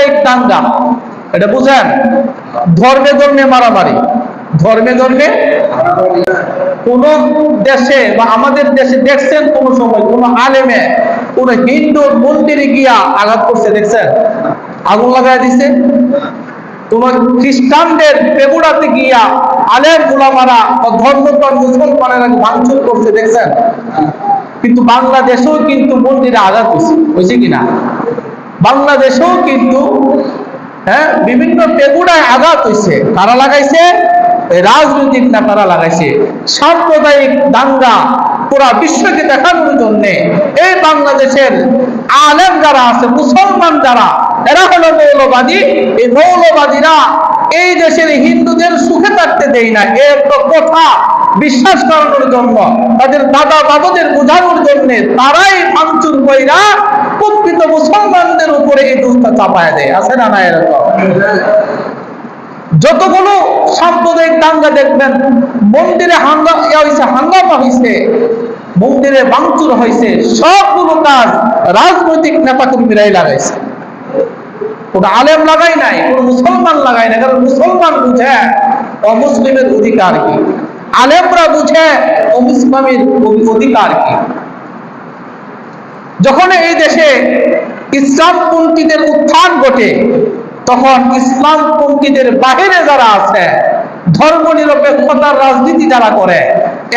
সাম্প্রদায়িক দাঙ্গা, এটা বুঝেন, ধর্মে ধর্মে মারামারি, ধর্মে ধর্মে। কোন দেশে বা আমাদের দেশে দেখছেন কোন সময় কোন আলেমে কোন হিন্দুর মন্দিরে গিয়া আঘাত করছে? দেখছেন? আগুন লাগাই দিছে। কোন খ্রিস্টানদের পেগুড়াতে গিয়া আলেম উলামারা বা ধর্মপ্রাণ মুসলমানেরা ভাঙচুর করছে? দেখছেন? কিন্তু বাংলাদেশেও কিন্তু মন্দিরে আঘাত হয়েছে কিনা? বাংলাদেশেও কিন্তু বিভিন্ন পেগুড়ায় আঘাত হয়েছে। কারা লাগাইছে? রাজনৈতিক নেতারা লাগাইছে। সাম্প্রদায়িক দাঙ্গা পুরা বিশ্বকে দেখানোর জন্য এই বাংলাদেশের আলেম যারা আছে, মুসলমান যারা, এরা হলো মৌলবাদী। এই মৌলবাদীরা এই দেশের হিন্দুদের সুখে থাকতে দেয় না, এর কথা বিশ্বাস করানোর জন্য, তাদের দাদা বাবাদের বোঝানোর জন্য তারাই ভাঙচুর কইরা প্রকৃত মুসলমানদের উপরে এই দোষটা চাপায় দেয়। আছে না? না এরকম যতগুলো সাম্প্রদায়িক দাঙ্গা দেখবেন, মন্দিরে হাঙ্গামা হয়েছে, মন্দিরে ভাঙচুর হয়েছে, সবগুলো কাজ রাজনৈতিক নেতাকর্মীরাই লাগাইছে। কোন আলেম লাগাই নাই, কোন মুসলমান লাগাই নাই। কারণ মুসলমান বুঝে অমুসলিমের অধিকার কি, আলেমরা বুঝে অমুসলিমের অধিকার কি। যখন এই দেশে ইসলামপন্থীদের উত্থান ঘটে, তখন ইসলামপন্থীদের বাহিরে যারা আছে, ধর্ম নিরপেক্ষতার রাজনীতি যারা করে,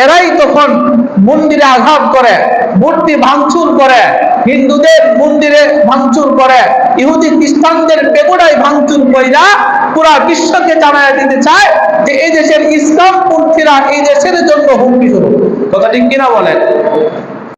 এরাই তখন মন্দিরে আঘাত করে, মূর্তি ভাঙচুর করে, হিন্দুদের মন্দিরে ভাঙচুর করে, ইহুদি খ্রিস্টানদের পেগোড়ায় ভাঙচুর কইরা পুরা বিশ্বকে জানায় দিতে চায় যে এই দেশের ইসলামপন্থীরা এই দেশের জন্য হুমকি স্বরূপ। কথা ঠিক কিনা বলেন?